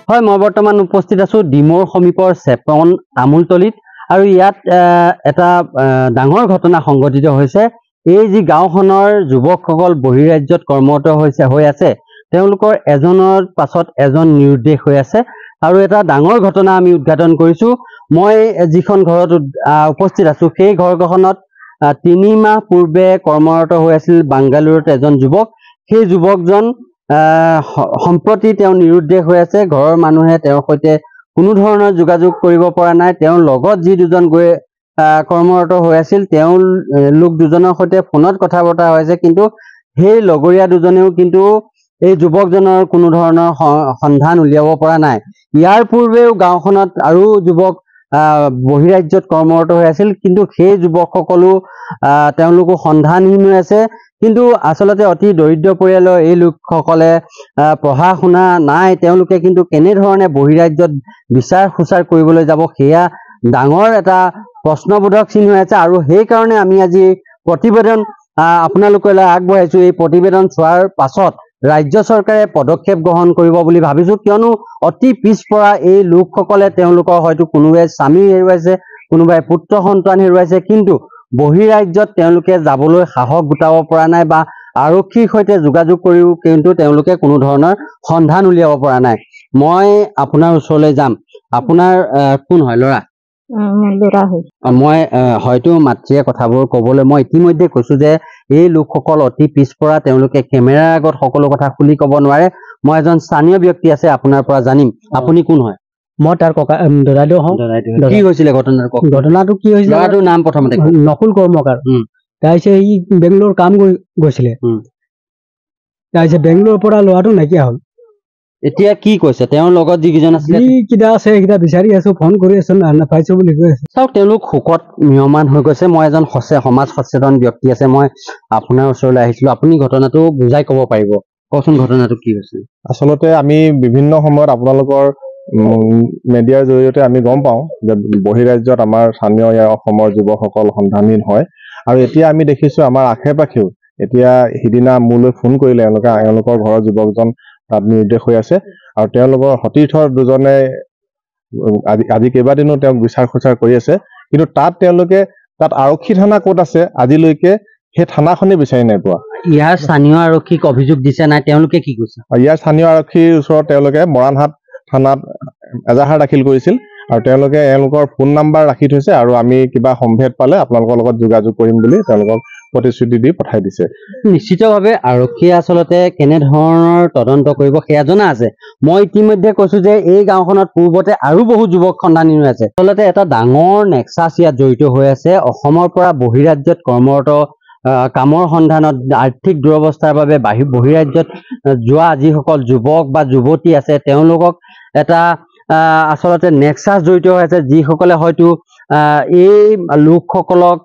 হয়, মই বৰ্তমান উপস্থিত আছো ডিমৌৰ সমীপৰ চেপন তামোলতলীত আৰু ইয়াত এটা ডাঙৰ ঘটনা সংঘটিত হৈছে। এই যি গাঁওখনৰ যুৱকসকল বহিৰাজ্যত কৰ্মৰত হৈ আছে, তেওঁলোকৰ এজনৰ পাছত এজন নিৰুদ্দেশ হৈ আছে আৰু এটা ডাঙৰ ঘটনা আমি উদ্ঘাটন কৰিছো। মই যিখন ঘৰত উপস্থিত আছো সেই ঘৰখনত 3 মাহ পূৰ্বে কৰ্মৰত হৈ আছিল বাংগালুৰুত এজন যুৱক। সেই যুৱকজন সম্প্ৰতি তেওঁ নিৰুদ্দেশ হৈ আছে। ঘৰৰ মানুহে তেওঁৰ সৈতে কোনো ধৰণৰ যোগাযোগ কৰিব পৰা নাই। তেওঁৰ লগত যি দুজন গৈ কৰ্মৰত হৈ আছিল, তেওঁ লোক দুজনৰ সৈতে ফোনত কথা বতৰা হৈছে, কিন্তু সেই লগৰীয়া দুজনেও কিন্তু এই যুৱকজনৰ কোনো ধৰণৰ সন্ধান উলিয়াব পৰা নাই। ইয়াৰ পূৰ্বেও গাঁওখনত আৰু যুৱক বহিৰাজ্যত কৰ্মৰত হৈ আছিল, কিন্তু সেই যুৱকসকলো তেওঁলোকো সন্ধানহীন হৈ আছে। কিন্তু আচলতে অতি দৰিদ্ৰ পৰিয়ালৰ এই লোকসকলে পঢ়া শুনা নাই, তেওঁলোকে কিন্তু কেনেধৰণে বহিৰাজ্যত বিচাৰ খোচাৰ কৰিবলৈ যাব, সেয়া ডাঙৰ এটা প্ৰশ্নবোধক চিন হৈ আছে। আৰু সেইকাৰণে আমি আজি প্ৰতিবেদন আপোনালোকলৈ আগবঢ়াইছো। এই প্ৰতিবেদন চোৱাৰ পাছত ৰাজ্য চৰকাৰে পদক্ষেপ গ্ৰহণ কৰিব বুলি ভাবিছো, কিয়নো অতি পিছপৰা এই লোকসকলে তেওঁলোকৰ হয়তো কোনোবাই স্বামী হেৰুৱাইছে, কোনোবাই পুত্ৰ সন্তান হেৰুৱাইছে, কিন্তু বহিৰাজ্যত তেওঁলোকে যাবলৈ সাহস গোটাব পৰা নাই বা আৰক্ষীৰ সৈতে যোগাযোগ কৰিও কিন্তু তেওঁলোকে কোনো ধৰণৰ সন্ধান উলিয়াব পৰা নাই। মই আপোনাৰ ওচৰলৈ যাম। আপোনাৰ কোন হয়? ল'ৰা? ল'ৰা হয়। মই হয়তো মাতৃয়ে কথাবোৰ ক'বলৈ মই ইতিমধ্যে কৈছো যে এই লোকসকল অতি পিছপৰা, তেওঁলোকে কেমেৰাৰ আগত সকলো কথা খুলি ক'ব নোৱাৰে। মই এজন স্থানীয় ব্যক্তি আছে, আপোনাৰ পৰা জানিম আপুনি কোন হয়? মই তাৰ ককা দাদাইদেউ হওঁ। কি হৈছিলে ঘটনাটো কি হৈছিলে? ল'ৰাটোৰ নাম প্ৰথমতে নকুল কৰ্মকাৰ। তাৰপিছত সি বেংগলোৰ কাম গৈছিলে। তাৰপিছত বেংগলোৰৰ পৰা ল'ৰাটো নাইকিয়া হ'ল। এতিয়া কি কৈছে তেওঁৰ লগত যিকেইজন আছিলে? কিটা আছে সেইকেইটা বিচাৰি আছো, ফোন কৰি আছো, নাপাইছো বুলি কৈ আছে। চাওক, তেওঁলোক শোকত ম্ৰিয়মান হৈ গৈছে। মই এজন সমাজ সচেতন ব্যক্তি আছে, মই আপোনাৰ ওচৰলৈ আহিছিলো। আপুনি ঘটনাটো বুজাই ক'ব পাৰিব? কওকচোন, ঘটনাটো কি হৈছিল? আচলতে আমি বিভিন্ন সময়ত আপোনালোকৰ মিডিয়াৰ জৰিয়তে আমি গম পাওঁ যে বহিৰাজ্যত আমাৰ স্থানীয় অসমৰ যুৱকসকল সন্ধানহীন হয়। আৰু এতিয়া আমি দেখিছো আমাৰ আশে পাশেও এতিয়া সিদিনা মোলৈ ফোন কৰিলে, এওঁলোকৰ ঘৰৰ যুৱকজন তাত নিৰুদ্দেশ হৈ আছে আৰু তেওঁলোকৰ সতীৰ্থ দুজনে আজি কেইবাদিনো তেওঁক বিচাৰ খোচাৰ কৰি আছে, কিন্তু তাত আৰক্ষী থানা ক'ত আছে আজিলৈকে সেই থানাখনেই বিচাৰি নাই পোৱা। ইয়াৰ স্থানীয় আৰক্ষীক অভিযোগ দিছে নাই? তেওঁলোকে কি কৈছে? ইয়াৰ স্থানীয় আৰক্ষীৰ ওচৰত তেওঁলোকে মৰাণহাট থানাত এজাহাৰ দাখিল কৰিছিল আৰু তেওঁলোকে এওঁলোকৰ ফোন নাম্বাৰ ৰাখি থৈছে আৰু আমি কিবা সম্ভেদ পালে আপোনালোকৰ লগত যোগাযোগ কৰিম বুলি তেওঁলোকক প্ৰতিশ্ৰুতি দি পঠাই দিছে। নিশ্চিতভাৱে আৰক্ষীয়ে আচলতে কেনেধৰণৰ তদন্ত কৰিব সেয়া জনা আছে। মই ইতিমধ্যে কৈছো যে এই গাঁওখনত পূৰ্বতে আৰু বহু যুৱক সন্ধানহীন হৈ আছে। আচলতে এটা ডাঙৰ নেক্সাছ ইয়াত জড়িত হৈ আছে। অসমৰ পৰা বহিৰাজ্যত কৰ্মৰত কামৰ সন্ধানত আৰ্থিক দুৰৱস্থাৰ বাবে বহিৰাজ্যত যোৱা যিসকল যুৱক বা যুৱতী আছে, তেওঁলোকক এটা আচলতে নেক্সাছ জড়িত হৈ আছে, যিসকলে হয়তো এই লোকসকলক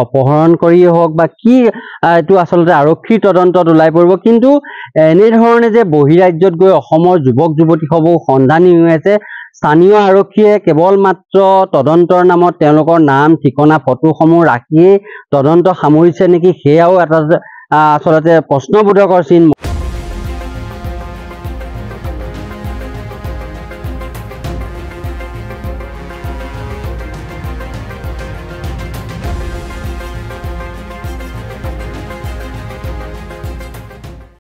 অপহৰণ কৰিয়ে হওক বা কি, এইটো আচলতে আৰক্ষীৰ তদন্তত ওলাই পৰিব। কিন্তু এনেধৰণে যে বহিৰাজ্যত গৈ অসমৰ যুৱক যুৱতীসমূহ সন্ধানহীন হৈ আছে, স্থানীয় আৰক্ষীয়ে কেৱল মাত্ৰ তদন্তৰ নামত তেওঁলোকৰ নাম ঠিকনা ফটোসমূহ ৰাখিয়েই তদন্ত সামৰিছে নেকি, সেয়াও এটা আচলতে প্ৰশ্নবোধকৰ চিন।